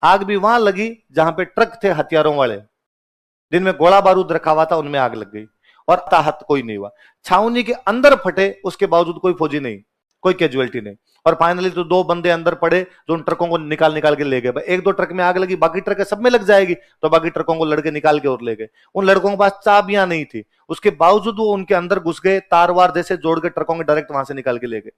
आग भी वहां लगी जहां पे ट्रक थे हथियारों वाले, जिनमें गोला बारूद रखा हुआ था, उनमें आग लग गई और ताहत कोई नहीं हुआ। छावनी के अंदर फटे, उसके बावजूद कोई फौजी नहीं, कोई कैजुअलिटी नहीं। और फाइनली तो 2 बंदे अंदर पड़े जो उन ट्रकों को निकाल निकाल के ले गए। भाई 1-2 ट्रक में आग लगी, बाकी ट्रक सब में लग जाएगी, तो बाकी ट्रकों को लड़के निकाल के और ले गए। उन लड़कों के पास चाबियां नहीं थी, उसके बावजूद वो उनके अंदर घुस गए, तार वार जैसे जोड़ के ट्रकों के डायरेक्ट वहां से निकाल के ले गए।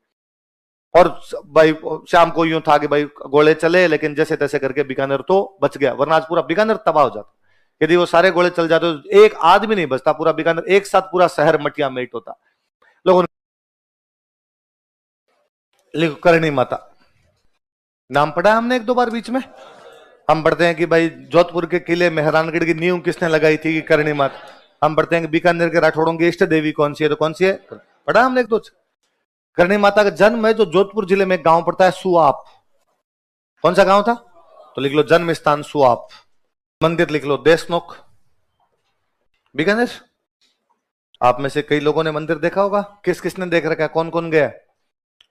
और भाई शाम को यूं था कि भाई गोले चले, लेकिन जैसे तैसे करके बीकानेर तो बच गया, वरना आज पूरा बीकानेर तबाह हो जाता। यदि वो सारे गोले चल जाते तो एक आदमी नहीं बचता, पूरा बीकानेर एक साथ पूरा शहर मटिया मेट होता। लोगों ने करणी माता नाम पढ़ा हमने 1-2 बार बीच में। हम पढ़ते हैं कि भाई जोधपुर के किले मेहरानगढ़ की नींव किसने लगाई थी, कि करणी माता। हम पढ़ते हैं कि बीकानेर के राठौड़ों की इष्ट देवी कौन सी है, तो कौन सी है, पढ़ा हमने 1-2। करणी माता का जन्म है जो जोधपुर जिले में गांव पड़ता है सुआप। कौन सा गांव था, तो लिख लो जन्म स्थान सुआप। मंदिर लिख लो देशनोक, बीकानेर। आप में से कई लोगों ने मंदिर देखा होगा, किस किसने देख रखा है, कौन कौन गया,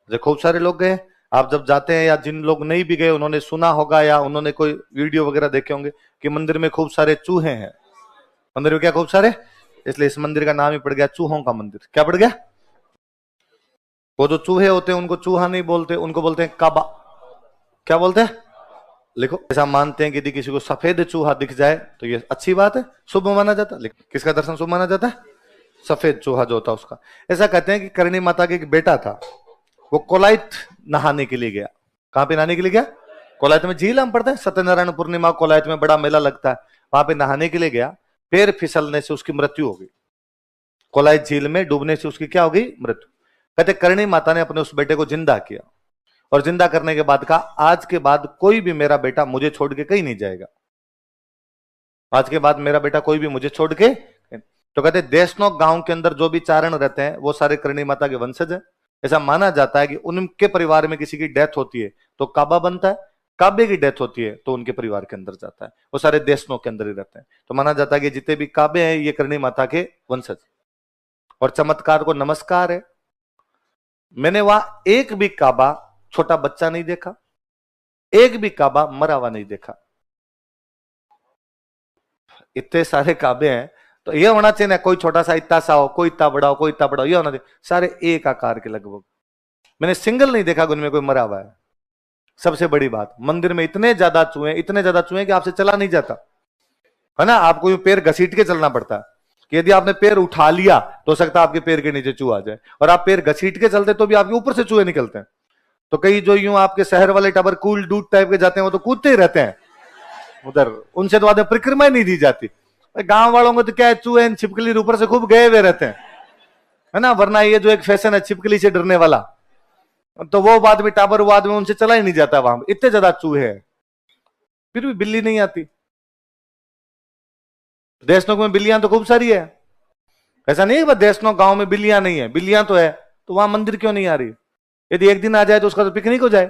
जो खूब सारे लोग गए। आप जब जाते हैं, या जिन लोग नहीं भी गए उन्होंने सुना होगा, या उन्होंने कोई वीडियो वगैरह देखे होंगे कि मंदिर में खूब सारे चूहे हैं। मंदिर में क्या खूब सारे, इसलिए इस मंदिर का नाम ही पड़ गया चूहों का मंदिर। क्या पड़ गया, वो जो चूहे होते हैं उनको चूहा नहीं बोलते, उनको बोलते हैं काबा। क्या बोलते हैं, लिखो। ऐसा मानते हैं कि यदि किसी को सफेद चूहा दिख जाए तो ये अच्छी बात है, शुभ माना जाता है। किसका दर्शन शुभ माना जाता है, सफेद चूहा जो होता है उसका। ऐसा कहते हैं कि करणी माता के एक बेटा था, वो कोलाइत नहाने के लिए गया। कहां पे नहाने के लिए गया, कोलाइत में झील हम पढ़ते हैं, सत्यनारायण पूर्णिमा कोलाइत में बड़ा मेला लगता है, वहां पे नहाने के लिए गया। पैर फिसलने से उसकी मृत्यु हो गई, कोलाइत झील में डूबने से उसकी क्या हो गई, मृत्यु। कहते करणी माता ने अपने उस बेटे को जिंदा किया, और जिंदा करने के बाद कहा आज के बाद कोई भी मेरा बेटा मुझे छोड़ के कहीं नहीं जाएगा, आज के बाद मेरा बेटा कोई भी मुझे छोड़ के। तो कहते देशनोक गांव के अंदर जो भी चारण रहते हैं वो सारे करणी माता के वंशज है। ऐसा माना जाता है कि उनके परिवार में किसी की डेथ होती है तो काबा बनता है, काबे की डेथ होती है तो उनके परिवार के अंदर जाता है, वो सारे देशनोक के अंदर ही रहते हैं। तो माना जाता है कि जितने भी काबे हैं ये करणी माता के वंशज। और चमत्कार को नमस्कार है, मैंने वहां एक भी काबा छोटा बच्चा नहीं देखा, एक भी काबा मरा हुआ नहीं देखा। इतने सारे काबे हैं तो ये होना चाहिए ना, कोई छोटा सा इतना सा हो, कोई इतना बड़ा हो, कोई इतना बड़ा हो, ये होना चाहिए। सारे एक आकार के लगभग, मैंने सिंगल नहीं देखा उनमें कोई मरा हुआ है। सबसे बड़ी बात, मंदिर में इतने ज्यादा चूहे कि आपसे चला नहीं जाता है ना, आपको पैर घसीट के चलना पड़ता है। कि यदि आपने पैर उठा लिया तो हो सकता है आपके पैर के नीचे चूहा आ जाए, और आप पैर घसीट के चलते तो भी आपके ऊपर से चूहे निकलते हैं। तो कई जो यूं आपके शहर वाले टाबर कूल डूड टाइप के जाते हैं वो तो कूदते ही रहते हैं उधर, उनसे तो आधे परिक्रमा ही नहीं दी जाती। गांव वालों को तो क्या है, चूहे छिपकली ऊपर से खूब गए हुए रहते हैं, है ना। वरना ये जो एक फैशन है छिपकली से डरने वाला, तो वो बाद में टाबर वो आदमी उनसे चला ही नहीं जाता, वहां इतने ज्यादा चूहे हैं, फिर भी बिल्ली नहीं आती। देशनोक में बिल्लियां तो खूब सारी है, ऐसा नहीं है देशनोक गांव में बिल्लियां नहीं है, बिल्लियां तो है, तो वहां मंदिर क्यों नहीं आ रही। यदि एक दिन आ जाए तो उसका तो पिकनिक हो जाए,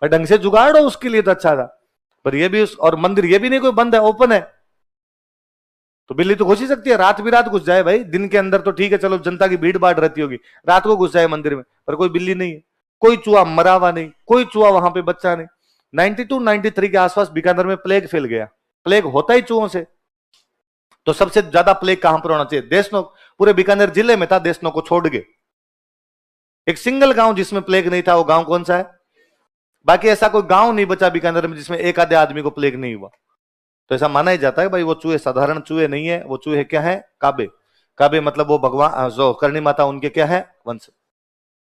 और ढंग से जुगाड़ हो उसके लिए तो अच्छा था। पर ये भी और मंदिर ये भी नहीं कोई बंद है, ओपन है, तो बिल्ली तो घुस ही सकती है, रात भी रात घुस जाए भाई। दिन के अंदर तो ठीक है, चलो जनता की भीड़ भाड़ रहती होगी, रात को घुस जाए मंदिर में, पर कोई बिल्ली नहीं है, कोई चूहा मरा हुआ नहीं, कोई चूहा वहां पे बच्चा नहीं। 92-93 के आसपास बीकानेर में प्लेग फैल गया, प्लेग होता ही चूहों से। तो सबसे ज्यादा प्लेग कहां पर होना चाहिए, देशनोक। पूरे बीकानेर जिले में था, देशनोक को छोड़ के एक सिंगल गांव जिसमें प्लेग नहीं था, वो गांव कौन सा है। बाकी ऐसा कोई गांव नहीं बचा बीकानेर में जिसमें एक आधे आदमी को प्लेग नहीं हुआ। तो ऐसा माना ही जाता है भाई वो चूहे साधारण चूहे नहीं है, वो चूहे क्या है, काबे। काबे मतलब वो भगवान जो करणी माता उनके क्या है, वंश।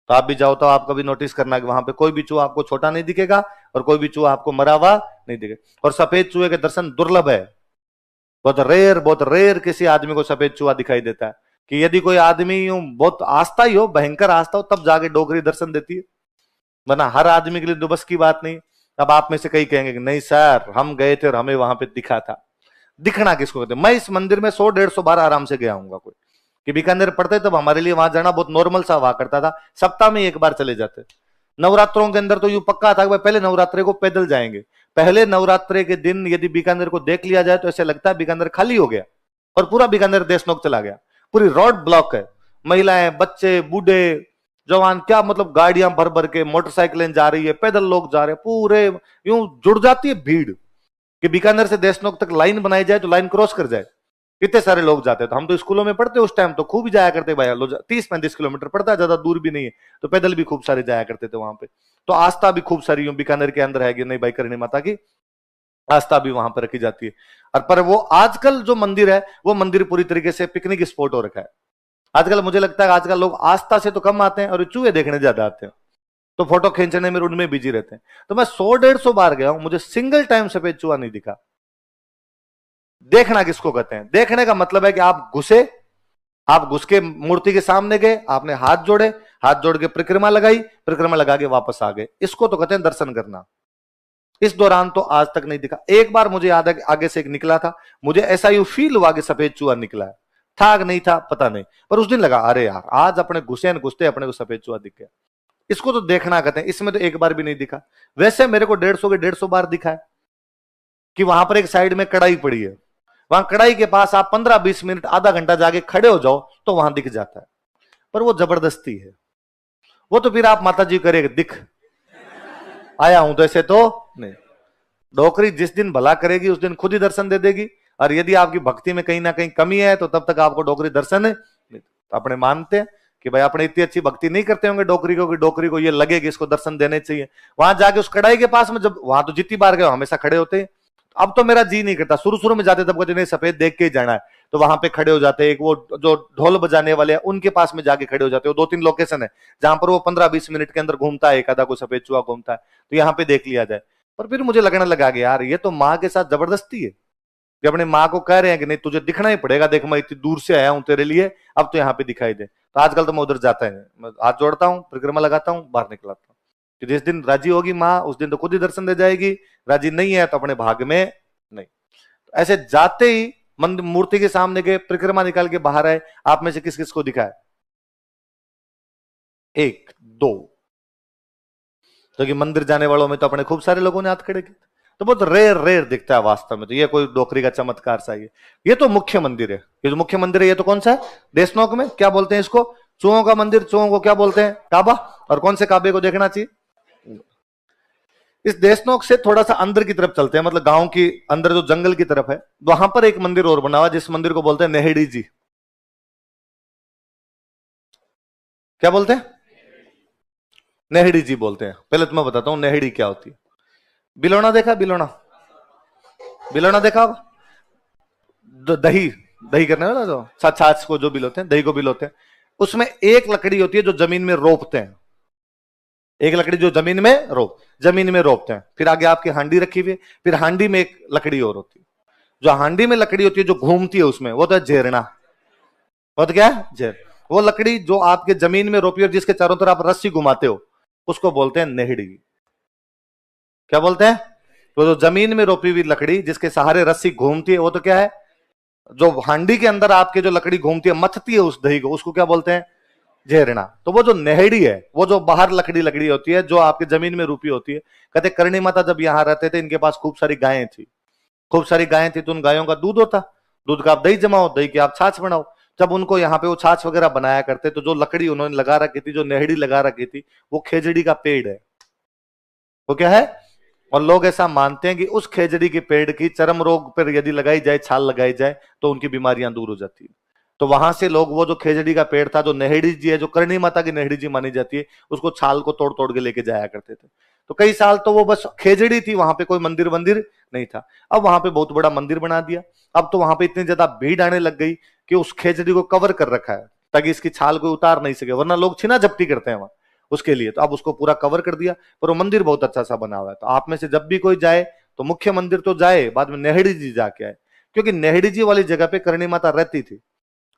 तो आप भी जाओ तो आप कभी नोटिस करना कि वहां पे कोई भी चूहा आपको छोटा नहीं दिखेगा, और कोई भी चूहा आपको मरा हुआ नहीं दिखेगा। और सफेद चूहे के दर्शन दुर्लभ है, बहुत रेयर किसी आदमी को सफेद चूहा दिखाई देता है। कि यदि कोई आदमी यूं बहुत आस्था ही हो, भयंकर आस्था हो, तब जाके डोगरी दर्शन देती है, वरना हर आदमी के लिए तो बस की बात नहीं। अब आप में से कई कहेंगे कि नहीं सर हम गए थे और हमें वहां पे दिखा था। दिखना किसको कहते हैं, मैं इस मंदिर में 100-150 बार आराम से गया हूंगा। कोई कि बीकानेर पढ़ते तब हमारे लिए वहां जाना बहुत नॉर्मल सा हुआ करता था, सप्ताह में एक बार चले जाते। नवरात्रों के अंदर तो यूं पक्का था कि पहले नवरात्रे को पैदल जाएंगे। पहले नवरात्रे के दिन यदि बीकानेर को देख लिया जाए तो ऐसे लगता है बीकानेर खाली हो गया और पूरा बीकानेर देशनोक चला गया। पूरी रोड ब्लॉक है, महिलाएं, बच्चे, बूढ़े, जवान क्या मतलब गाड़ियां भर भर के, मोटरसाइकिलें जा रही है, पैदल लोग जा रहे हैं, पूरे यूं जुड़ जाती है भीड़ कि बीकानेर से देशनोक तक लाइन बनाई जाए तो लाइन क्रॉस कर जाए, इतने सारे लोग जाते हैं। तो हम तो स्कूलों में पढ़ते उस टाइम तो खूब जाया करते भाई, 30-35 किलोमीटर पड़ता है, ज्यादा दूर भी नहीं है, तो पैदल भी खूब सारे जाया करते थे वहां पे। तो आस्था भी खूब सारी बीकानेर के अंदर है कि नहीं भाई, करणी माता की आस्था भी वहां पर रखी जाती है। और पर वो आजकल जो मंदिर है, वो मंदिर पूरी तरीके से पिकनिक स्पॉट हो रखा है। आजकल मुझे लगता है आजकल लोग आस्था से तो कम आते हैं और चूहे देखने ज्यादा आते हैं, तो फोटो खींचने में उनमें बिजी रहते हैं। तो मैं 100-150 बार गया हूं, मुझे सिंगल टाइम सफेद चूहा नहीं दिखा। देखना किसको कहते हैं? देखने का मतलब है कि आप घुस के मूर्ति के सामने गए, आपने हाथ जोड़े, हाथ जोड़ के परिक्रमा लगाई, परिक्रमा लगा के वापस आ गए, इसको तो कहते हैं दर्शन करना। इस दौरान तो आज तक नहीं दिखा। एक बार मुझे याद है कि आगे से एक निकला था, मुझे ऐसा यू फील हुआ कि सफेद चूहा निकला है, था कि नहीं था पता नहीं, पर उस दिन लगा अरे यार आज अपने घुसे न घुसते अपने को सफेद चूहा दिख गया। इसको तो देखना कहते हैं, इसमें तो एक बार भी नहीं दिखा। वैसे मेरे को 150 के 150 बार दिखा है कि वहां पर एक साइड में कढ़ाई पड़ी है, वहां कढ़ाई के पास आप 15-20 मिनट आधा घंटा जाके खड़े हो जाओ तो वहां दिख जाता है, पर वो जबरदस्ती है। वो तो फिर आप माता जी करेगा दिख आया हूं तो ऐसे तो नहीं। डोकरी जिस दिन भला करेगी उस दिन खुद ही दर्शन दे देगी, और यदि आपकी भक्ति में कहीं ना कहीं कमी है तो तब तक आपको डोकरी दर्शन है। तो अपने मानते हैं कि भाई अपने इतनी अच्छी भक्ति नहीं करते होंगे डोकरी को कि डोकरी को ये लगे कि इसको दर्शन देने चाहिए। वहां जाके उस कढ़ाई के पास में, जब वहां तो जितनी बार गए हमेशा खड़े होते हैं, अब तो मेरा जी नहीं करता। शुरू शुरू में जाते तब कहते नहीं सफेद देख के ही जाना है, तो वहां पे खड़े हो जाते। एक वो जो ढोल बजाने वाले हैं उनके पास में जाके खड़े हो जाते हो। 2-3 लोकेशन है जहां पर वो 15-20 मिनट के अंदर घूमता है, एक आधा कोई सफेद चूहा घूमता है, तो यहाँ पे देख लिया जाए। पर फिर मुझे लगने लगा कि यार ये तो माँ के साथ जबरदस्ती है कि अपने माँ को कह रहे हैं कि नहीं तुझे दिखना ही पड़ेगा, देख मैं इतनी दूर से आया हूं तेरे लिए, अब तो यहाँ पे दिखाई दे। तो आजकल तो मैं उधर जाता है, मैं हाथ जोड़ता हूँ, परिक्रमा लगाता हूँ, बाहर निकल आता हूँ कि जिस दिन राजी होगी माँ उस दिन तो खुद ही दर्शन दे जाएगी, राजी नहीं है तो अपने भाग में नहीं। ऐसे जाते ही मंदिर मूर्ति के सामने गए, परिक्रमा निकाल के बाहर आए, आप में से किस किस को दिखा है? 1-2। तो कि मंदिर जाने वालों में तो अपने खूब सारे लोगों ने हाथ खड़े किए, तो बहुत रेयर रेयर दिखता है वास्तव में। तो ये कोई डोकरी का चमत्कार सा ही है। ये तो मुख्य मंदिर है, ये जो मुख्य मंदिर है ये तो कौन सा है? देशनोक में क्या बोलते हैं इसको? चूहों का मंदिर। चूहों को क्या बोलते हैं? काबा। और कौन से काबे को देखना चाहिए? इस देशनोक से थोड़ा सा अंदर की तरफ चलते हैं, मतलब गांव की अंदर जो जंगल की तरफ है, वहां पर एक मंदिर और बना हुआ, जिस मंदिर को बोलते हैं नेहड़ी जी। क्या बोलते हैं? नेहड़ी जी बोलते हैं। पहले तो मैं बताता हूं नेहड़ी क्या होती है। बिलोना देखा? बिलोना, बिलोना देखा होगा? दही दही करने वाला जो छाछ को जो बिलोते हैं, दही को बिलोते हैं, उसमें एक लकड़ी होती है जो जमीन में रोपते हैं। एक लकड़ी जो जमीन में रोपते हैं। फिर आगे आपकी हांडी रखी हुई है, फिर हांडी में एक लकड़ी और होती है। जो हांडी में लकड़ी होती है जो घूमती है उसमें, वो तो है झेरना। वो तो क्या है? झेर। वो लकड़ी जो आपके जमीन में रोपी और जिसके चारों तरफ आप रस्सी घुमाते हो, उसको बोलते हैं नेहड़ी। क्या बोलते हैं? तो जो जमीन में रोपी हुई लकड़ी जिसके सहारे रस्सी घूमती है, वो तो क्या है? जो हांडी के अंदर आपके जो लकड़ी घूमती है, मथती है उस दही को, उसको क्या बोलते हैं? झेरना। तो वो जो नेहड़ी है, वो जो बाहर लकड़ी लकड़ी होती है जो आपके जमीन में रूपी होती है। कहते करणी माता जब यहाँ रहते थे, इनके पास खूब सारी गायें थी, तो उन गायों का दूध होता, दूध का आप दही जमाओ, दही की आप छाछ बनाओ। जब उनको यहाँ पे वो छाछ वगैरह बनाया करते, तो जो लकड़ी उन्होंने लगा रखी थी, जो नेहड़ी लगा रखी थी, वो खेजड़ी का पेड़ है। वो क्या है? और लोग ऐसा मानते हैं कि उस खेजड़ी के पेड़ की चर्म रोग पर यदि लगाई जाए, छाल लगाई जाए, तो उनकी बीमारियां दूर हो जाती है। तो वहां से लोग वो जो खेजड़ी का पेड़ था, जो नेहड़ी जी है, जो करणी माता की नेहड़ी जी मानी जाती है, उसको छाल को तोड़ तोड़ के लेके जाया करते थे। तो कई साल तो वो बस खेजड़ी थी, वहां पे कोई मंदिर वंदिर नहीं था। अब वहां पे बहुत बड़ा मंदिर बना दिया। अब तो वहां पे इतनी ज्यादा भीड़ आने लग गई कि उस खेजड़ी को कवर कर रखा है ताकि इसकी छाल कोई उतार नहीं सके, वरना लोग छीना झपटी करते हैं वहां उसके लिए। तो अब उसको पूरा कवर कर दिया, पर वो मंदिर बहुत अच्छा सा बना हुआ है। तो आप में से जब भी कोई जाए तो मुख्य मंदिर तो जाए, बाद में नेहड़ी जी जाके आए, क्योंकि नेहड़ी जी वाली जगह पे करणी माता रहती थी।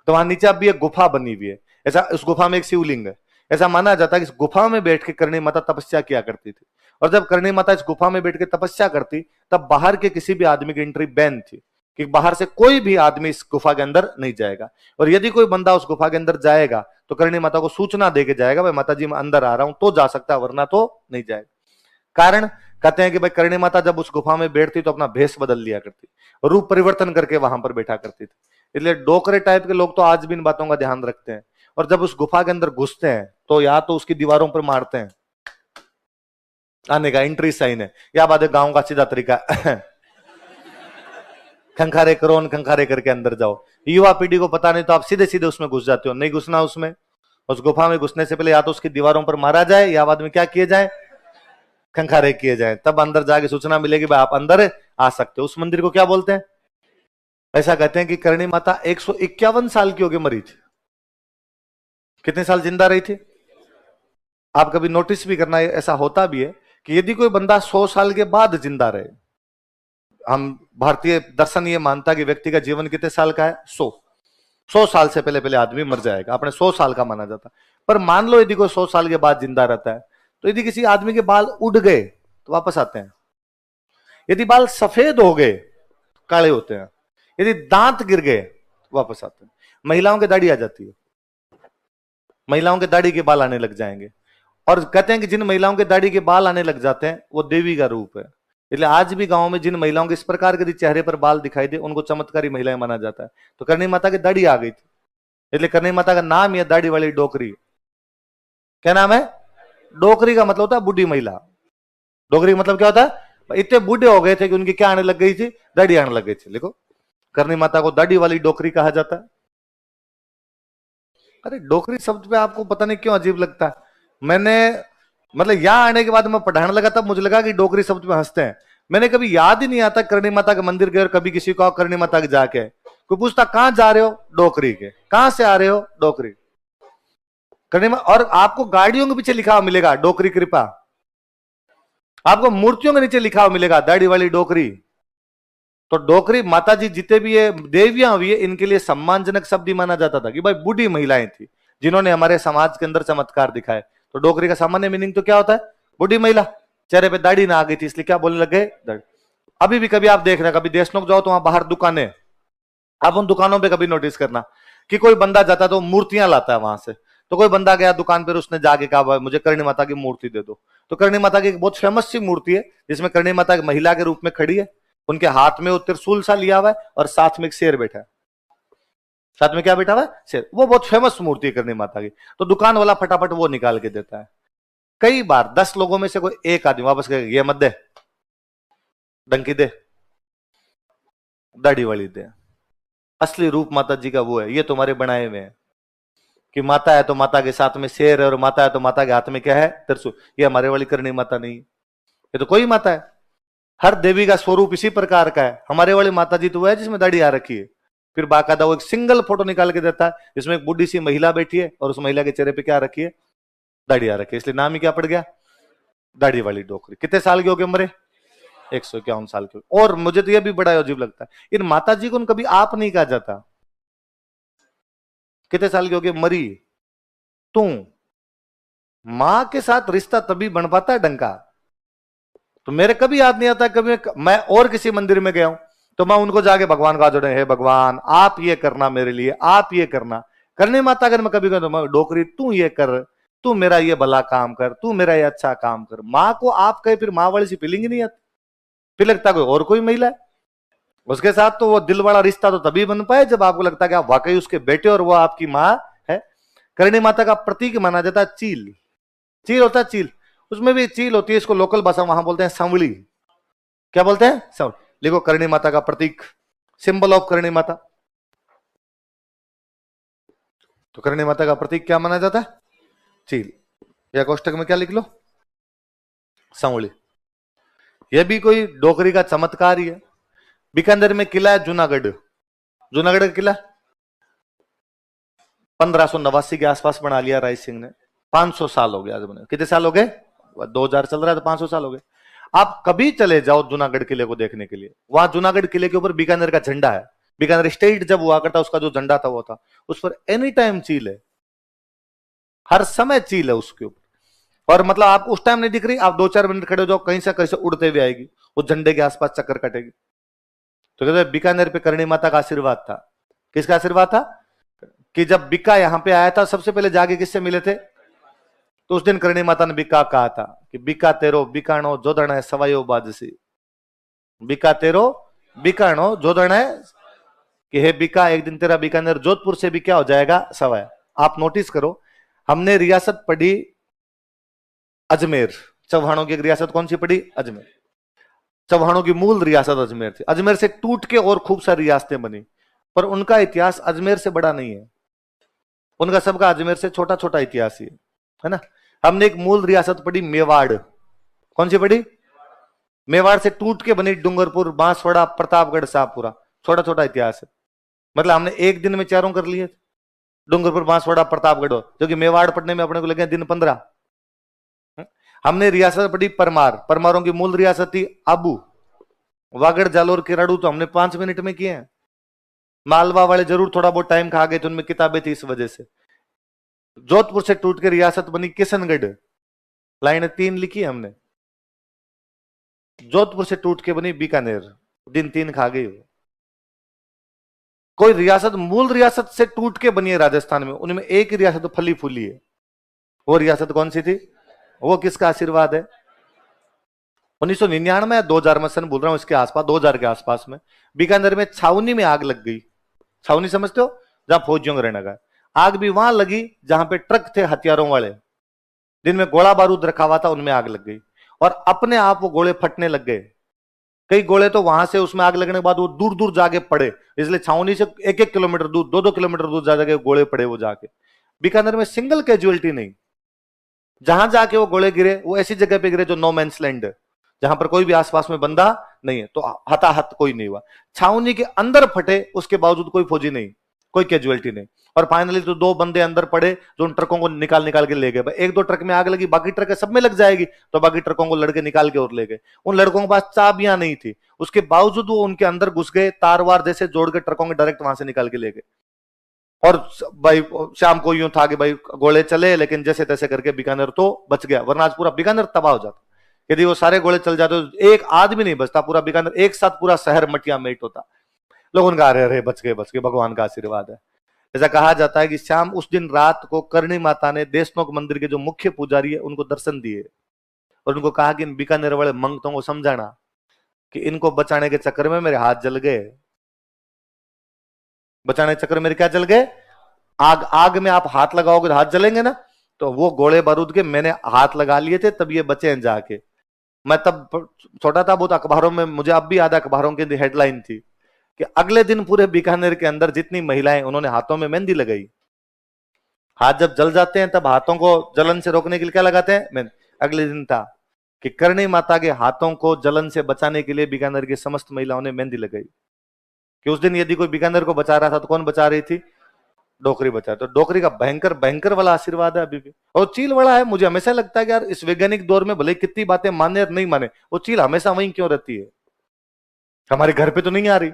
तो वहां नीचे अब भी एक गुफा बनी हुई है, ऐसा उस गुफा में एक शिवलिंग है। ऐसा माना जाता है कि इस गुफा में बैठ के करणी माता तपस्या किया करती थी। और जब करणी माता इस गुफा में बैठ के तपस्या करती, तब बाहर के किसी भी आदमी की एंट्री बैन थी, कि बाहर से कोई भी आदमी इस गुफा के अंदर नहीं जाएगा। और यदि कोई बंदा उस गुफा के अंदर जाएगा तो करणी माता को सूचना देके जाएगा, भाई माता जी मैं अंदर आ रहा हूं, तो जा सकता है, वरना तो नहीं जाएगा। कारण कहते हैं कि भाई करणी माता जब उस गुफा में बैठती तो अपना भेष बदल लिया करती, रूप परिवर्तन करके वहां पर बैठा करती थी। इसलिए डोकरे टाइप के लोग तो आज भी इन बातों का ध्यान रखते हैं। और जब उस गुफा के अंदर घुसते हैं तो या तो उसकी दीवारों पर मारते हैं, आने का एंट्री साइन है, या बाद गांव का सीधा तरीका खंखारे करो, खंखारे करके अंदर जाओ। युवा पीढ़ी को पता नहीं तो आप सीधे सीधे उसमें घुस जाते हो, नहीं घुसना उसमें। उस गुफा में घुसने से पहले या तो उसकी दीवारों पर मारा जाए या बाद में क्या किए जाए, खंखारे किए जाए, तब अंदर जाके सूचना मिलेगी भाई आप अंदर आ सकते हो। उस मंदिर को क्या बोलते हैं? ऐसा कहते हैं कि करणी माता 151 साल की होगी मरी थी। कितने साल जिंदा रही थी? आप कभी नोटिस भी करना, ऐसा होता भी है कि यदि कोई बंदा 100 साल के बाद जिंदा रहे, हम भारतीय दर्शन ये मानता है कि व्यक्ति का जीवन कितने साल का है? 100 साल से पहले पहले आदमी मर जाएगा, अपने 100 साल का माना जाता। पर मान लो यदि कोई 100 साल के बाद जिंदा रहता है, तो यदि किसी आदमी के बाल उड़ गए तो वापस आते हैं, यदि बाल सफेद हो गए काले होते हैं, यदि दांत गिर गए तो वापस आते हैं। महिलाओं की दाढ़ी आ जाती है, महिलाओं के दाढ़ी के बाल आने लग जाएंगे, और कहते हैं कि जिन महिलाओं के दाढ़ी के बाल आने लग जाते हैं वो देवी का रूप है। इसलिए आज भी गांव में जिन महिलाओं के इस प्रकार के चेहरे पर बाल दिखाई दे उनको चमत्कारी महिलाएं माना जाता है। तो करणी माता की दाढ़ी आ गई थी, इसलिए करणी माता का नाम यह दाढ़ी वाली डोकरी। क्या नाम है? डोकरी का मतलब होता है बूढ़ी महिला। डोकरी का मतलब क्या होता है? इतने बूढ़े हो गए थे कि उनकी क्या आने लग गई थी? दाढ़ी आने लग गई थी। देखो, करणी माता को दाढ़ी वाली डोकरी कहा जाता है। अरे डोकरी शब्द पे आपको पता नहीं क्यों अजीब लगता है। मैंने मतलब यहां आने के बाद मैं पढ़ाने लगा तब मुझे लगा कि डोकरी शब्द पे हंसते हैं। मैंने कभी याद ही नहीं आता करणी माता के मंदिर गए और कभी किसी को करणी माता के जाके कोई पूछता कहां जा रहे हो? डोकरी के। कहां से आ रहे हो? डोकरी। करणी माता। और आपको गाड़ियों के पीछे लिखा हुआ मिलेगा डोकरी कृपा, आपको मूर्तियों के नीचे लिखा हुआ मिलेगा दाढ़ी वाली डोकरी। तो डोकरी माता जी जितने भी ये देवियां हुई है इनके लिए सम्मानजनक शब्द ही माना जाता था कि भाई बूढ़ी महिलाएं थी जिन्होंने हमारे समाज के अंदर चमत्कार दिखाए। तो डोकरी का सामान्य मीनिंग तो क्या होता है? बूढ़ी महिला, चेहरे पे दाढ़ी ना आ गई थी इसलिए क्या बोलने लग गए? अभी भी कभी आप देख रहे हैं, कभी देशनोक जाओ तो वहां बाहर दुकानें, आप उन दुकानों पे कभी नोटिस करना कि कोई बंदा जाता है तो मूर्तियां लाता है वहां से। तो कोई बंदा गया दुकान पर, उसने जाके कहा मुझे करणी माता की मूर्ति दे दो। तो करणी माता की एक बहुत फेमस सी मूर्ति है जिसमें करणी माता एक महिला के रूप में खड़ी है, उनके हाथ में वो त्रिशूल सा लिया हुआ है और साथ में एक शेर बैठा है। साथ में क्या बैठा हुआ है? शेर। वो बहुत फेमस मूर्ति है करणी माता की। तो दुकान वाला फटाफट वो निकाल के देता है। कई बार 10 लोगों में से कोई एक आदमी वापस कहेगा ये मत दे, डंकी दे, दाढ़ी वाली दे। असली रूप माता जी का वो है, ये तुम्हारे बनाए हुए हैं कि माता है तो माता के साथ में शेर है और माता है तो माता के हाथ में क्या है? त्रिशूल। ये हमारे वाली करणी माता नहीं, ये तो कोई माता है। हर देवी का स्वरूप इसी प्रकार का है। हमारे वाली माता जी तो वो है जिसमें दाढ़ी आ रखी है। फिर बाकायदा वो एक सिंगल फोटो निकाल के देता है जिसमें एक बुढ़ी सी महिला बैठी है और उस महिला के चेहरे पे क्या रखी है? दाढ़ी आ रखी है। इसलिए नाम ही क्या पड़ गया? दाढ़ी वाली डोकरी। कितने साल के हो गए मरे? 151 साल के। और मुझे तो यह भी बड़ा अजीब लगता है इन माता जी को कभी आप नहीं कहा जाता। कितने साल के हो गए मरी? तू मां के साथ रिश्ता तभी बन पाता है डंका। तो मेरे कभी याद नहीं आता कभी मैं और किसी मंदिर में गया हूं तो मैं उनको जाके भगवान का जोड़े, हे भगवान आप ये करना मेरे लिए, आप ये करना। करणी माता अगर मैं कभी कहता हूं डोकरी तू ये कर, तू मेरा ये भला काम कर, तू मेरा ये अच्छा काम कर। माँ को आप कहे फिर माँ वाली सी फीलिंग ही नहीं आती, फिर लगता कोई और कोई महिला है उसके साथ। तो वो दिल वाला रिश्ता तो तभी बन पाए जब आपको लगता है कि आप वाकई उसके बेटे और वो आपकी माँ है। करणी माता का प्रतीक माना जाता है चील। चील होता है चील, उसमें भी चील होती है, इसको लोकल भाषा वहां बोलते हैं सांवली। क्या बोलते हैं? सांवली। लिखो करणी माता का प्रतीक, सिंबल ऑफ करणी माता। तो करणी माता का प्रतीक क्या माना जाता है? चील। या कोष्टक में क्या लिख लो? सांवली। यह भी कोई डोकरी का चमत्कार ही है। बीकानेर में किला है जूनागढ़, जूनागढ़ का किला 1589 के आसपास बना लिया राय सिंह ने। 500 साल हो गया आज बने। कितने साल हो गए? 2000 चल रहा है तो 500 साल हो गए। आप कभी चले जाओ जूनागढ़ किले को देखने के लिए, वहां जूनागढ़ किले के ऊपर बीकानेर का झंडा है। बीकानेर स्टेट जब हुआ करता उसका जो झंडा था वो था, उस पर एनी टाइम चील है, हर समय चील है उसके ऊपर। और मतलब आप उस टाइम नहीं दिख रही, आप 2-4 मिनट खड़े हो जाओ कहीं से कैसे उड़ते हुए आएगी, उस झंडे के आसपास चक्कर कटेगी। तो कहते बीकानेर पे करणी माता का आशीर्वाद था। किसका आशीर्वाद था? कि जब बिक्का यहां पे आया था सबसे पहले जाके किससे मिले थे? तो उस दिन करणी माता ने बिक्का कहा था कि बिक्का तेरो बिकाणो जोदण है सवायो बाजसी। बिक्का तेरो बिकाणो जोदण है कि हे बिक्का एक दिन तेरा बीकानेर जोधपुर से भी क्या हो जाएगा? सवाया। आप नोटिस करो, हमने रियासत पढ़ी अजमेर, चौहानों की एक रियासत कौन सी पढ़ी? अजमेर। चौहानों की मूल रियासत अजमेर थी, अजमेर से टूट के और खूब सारी रियासतें बनी, पर उनका इतिहास अजमेर से बड़ा नहीं है, उनका सबका अजमेर से छोटा छोटा इतिहास ही है ना। हमने एक मूल रियासत पढ़ी मेवाड़, कौन सी पढ़ी? मेवाड़ से टूट के बनी डूंगरपुर, बांसवाड़ा, प्रतापगढ़, शाहपुरा, छोटा छोटा इतिहास है। मतलब हमने एक दिन में चारों कर लिए, डूंगरपुर, बांसवाड़ा, प्रतापगढ़, जो कि मेवाड़ पढ़ने में अपने को लगे दिन 15। हमने रियासत पढ़ी परमार, परमारों की मूल रियासत थी आबू, वागड़, जालोर, किराड़ू तो हमने 5 मिनट में किए हैं। मालवा वाले जरूर थोड़ा बहुत टाइम खा गए थे, उनमें किताबें थी इस वजह से। जोधपुर से टूट के रियासत बनी किशनगढ़, लाइन 3 लिखी है हमने। जोधपुर से टूट के बनी बीकानेर, दिन 3 खा गई। कोई रियासत मूल रियासत से टूट के बनी है राजस्थान में, उनमें एक रियासत तो फली फूली है। वो रियासत कौन सी थी? वो किसका आशीर्वाद है? 1999 या 2000 में, सन बोल रहा हूं, इसके आसपास, 2000 के आसपास में बीकानेर में छावनी में आग लग गई। छावनी समझते हो, जहां फौजियों का रहने का। आग भी वहां लगी जहां पे ट्रक थे हथियारों वाले, जिनमें गोला बारूद रखा हुआ था, उनमें आग लग गई और अपने आप वो गोले फटने लग गए। कई गोले तो वहां से उसमें आग लगने के बाद वो दूर दूर जाके पड़े, इसलिए छावनी से 1-1 किलोमीटर दूर, 2-2 किलोमीटर दूर जा जाके गोले पड़े वो जाके। बीकानेर में सिंगल कैजुअलिटी नहीं, जहां जाके वो गोले गिरे वो ऐसी जगह पे गिरे जो नो मैंस लैंड है, जहां पर कोई भी आसपास में बंदा नहीं है, तो हताहत कोई नहीं हुआ। छावनी के अंदर फटे, उसके बावजूद कोई फौजी नहीं, कोई कैजुअलिटी नहीं। और फाइनली तो 2 बंदे अंदर पड़े जो उन ट्रकों को निकाल निकाल के ले गए। 1-2 ट्रक में आग लगी, बाकी ट्रक सब में लग जाएगी, तो बाकी ट्रकों को लड़के निकाल के और ले गए। उन लड़कों के पास चाबियां नहीं थी, उसके बावजूद वो उनके अंदर घुस गए, तार वार जैसे जोड़ के ट्रकों के डायरेक्ट वहां से निकाल के ले गए। और भाई शाम को यूं था कि भाई गोले चले, लेकिन जैसे तैसे करके बीकानेर तो बच गया, वरना आज पूरा बीकानेर तबाह हो जाता। यदि वो सारे गोले चल जाते तो एक आदमी नहीं बचता, पूरा बीकानेर एक साथ पूरा शहर मटिया मेट होता। लोगों का अरे बच गए बच गए, भगवान का आशीर्वाद है। ऐसा कहा जाता है कि शाम उस दिन रात को करणी माता ने देशनोक मंदिर के जो मुख्य पुजारी है उनको दर्शन दिए और उनको कहा कि इन बीकानेर वाले मंगतों को समझाना कि इनको बचाने के चक्कर में मेरे हाथ जल गए। बचाने के चक्कर में मेरे क्या जल गए? आग में आप हाथ लगाओगे तो हाथ जलेंगे ना, तो वो गोले बारूद के मैंने हाथ लगा लिए थे, तब ये बचे हैं जाके। मैं तब छोटा था बहुत, अखबारों में मुझे अब भी याद है, अखबारों की हेडलाइन थी कि अगले दिन पूरे बीकानेर के अंदर जितनी महिलाएं, उन्होंने हाथों में मेहंदी लगाई। हाथ जब जल जाते हैं तब हाथों को जलन से रोकने के लिए क्या लगाते हैं? मेहंदी। अगले दिन था कि करणी माता के हाथों को जलन से बचाने के लिए बीकानेर की समस्त महिलाओं ने मेहंदी लगाई। कि उस दिन यदि कोई बीकानेर को बचा रहा था तो कौन बचा रही थी? डोकरी बचा। तो डोकरी का भयंकर भयंकर वाला आशीर्वाद है अभी भी। और चील वाला है, मुझे हमेशा लगता है कि यार इस वैज्ञानिक दौर में भले कितनी बातें माने और नहीं माने, वो चील हमेशा वहीं क्यों रहती है? हमारे घर पे तो नहीं आ रही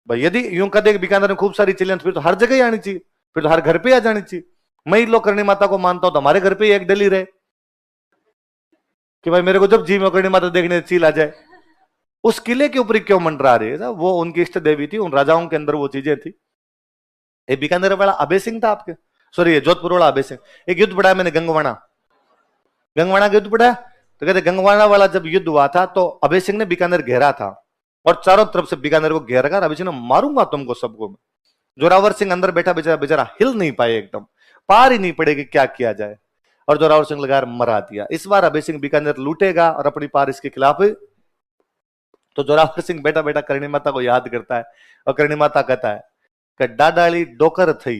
भाई। यदि यूं कह दे बीकानेर में खूब सारी चिड़ियां, फिर तो हर जगह ही आनी चाहिए, फिर तो हर घर पे आ जानी चाहिए। मैं ही लोग करणी माता को मानता हूं तो हमारे घर पे ही एक डली रहे कि भाई मेरे को जब जी में करणी माता देखने चील आ जाए। उस किले के ऊपर क्यों मंडरा रही है? वो उनकी इष्ट देवी थी, उन राजाओं के अंदर वो चीजें थी। ये बीकानेर वाला अभय सिंह था आपके, सॉरी जोधपुर वाला अभय सिंह। एक युद्ध पढ़ा मैंने, गंगवाना, गंगवाना का युद्ध पढ़ा। तो कहते गंगवाना वाला जब युद्ध हुआ था तो अभय सिंह ने बीकानेर घेरा था और चारों तरफ से बीकानेर को घेर कर अभय सिंह ने मारूंगा तुमको सबको। जोरावर सिंह अंदर बैठा बेचारा, बेचारा हिल नहीं पाए, एकदम पार ही नहीं पड़े कि क्या किया जाए, और जोरावर सिंह लगा मरा दिया। इस बार अभय सिंह बीकानेर लूटेगा और अपनी पार इसके खिलाफ। तो जोरावर सिंह बैठा बैठा करणी माता को याद करता है और करणी माता कहता है कि डाडाली डोकर थई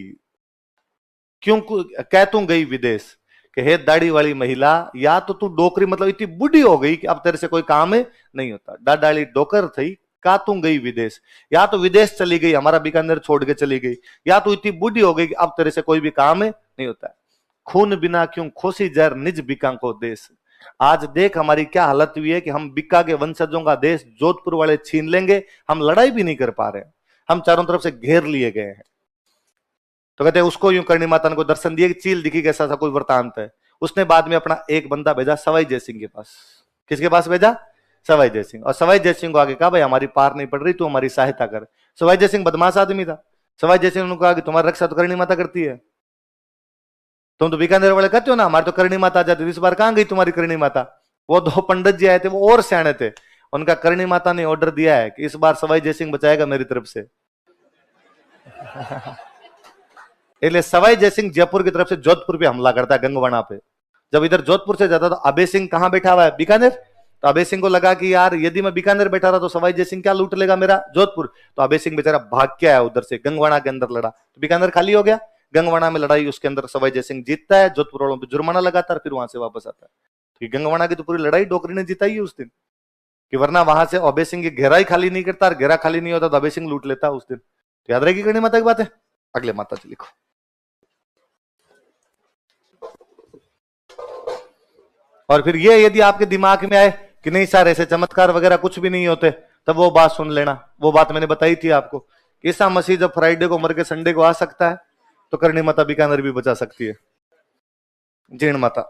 क्यों कह तू गई विदेश, कि हे दाढ़ी वाली महिला, या तो तू डोकरी मतलब इतनी बुढ़ी हो गई कि अब तेरे से कोई काम नहीं होता। डाडाली डोकर थई का तू गई विदेश, या तो विदेश चली गई, हमारा बीकानेर छोड़ के चली गई, या तो इतनी बुढ़ी हो गई कि अब तेरे से कोई भी काम नहीं होता है। खून बिना क्यों खोसी जहर निज बिका को देश। आज देख हमारी क्या हालत हुई है कि हम बिक्का के वंशजों का देश जोधपुर वाले छीन लेंगे, हम लड़ाई भी नहीं कर पा रहे, हम चारों तरफ से घेर लिए गए हैं। तो कहते हैं उसको यूं करणी माता को दर्शन दिए कि चील दिखी, कैसा सा कोई वृतांत है। उसने बाद में अपना एक बंदा भेजा सवाई जयसिंह के पास। किसके पास भेजा? सवाई जयसिंह। और सवाई जयसिंह को आगे कहा भाई हमारी पार नहीं पड़ रही, तू हमारी सहायता कर। सवाई जयसिंह बदमाश आदमी था। सवाई जयसिंह ने कहा कि तुम्हारी रक्षा तो करणी माता करती है, तुम तो बीकानेर वाले कहते हो ना हमारी तो करणी माता आ जाती, इस बार कहां गई तुम्हारी करणी माता? वो 2 पंडित जी आए थे, वो और सियाणे थे, उनका करणी माता ने ऑर्डर दिया है कि इस बार सवाई जयसिंह बचाएगा मेरी तरफ से। इसलिए सवाई जयसिंह जयपुर की तरफ से जोधपुर पे हमला करता है गंगवणा पे। जब इधर जोधपुर से जाता तो अभय सिंह कहां बैठा हुआ है? बीकानेर। तो अभय सिंह को लगा कि यार यदि मैं बीकानेर बैठा रहा तो सवाई जयसिंह क्या लूट लेगा मेरा जोधपुर। तो अभय सिंह बेचारा भाग के आया उधर से, गंगवणा के अंदर लड़ा, तो बीकानेर खाली हो गया। गंगवणा में लड़ाई, उसके अंदर सवाई जयसिंह जीतता है, जोधपुर वालों पर जुर्माना लगाता है, फिर वहां से वापस आता है। तो गंगवणा की तो पूरी लड़ाई डोगरी ने जिताई है उस दिन, कि वरना वहां से अभय सिंह घेरा ही खाली नहीं करता, और घेरा खाली नहीं होता तो अभय सिंह लूट लेता उस दिन। तो याद रहेगी करणी माता की बात है। अगले माता जी लिखो। और फिर ये यदि आपके दिमाग में आए कि नहीं सर ऐसे चमत्कार वगैरह कुछ भी नहीं होते, तब वो बात सुन लेना। वो बात मैंने बताई थी आपको, ईसा मसीह जब फ्राइडे को मर के संडे को आ सकता है, तो करणी माता बीकानेर भी बचा सकती है। जीण माता।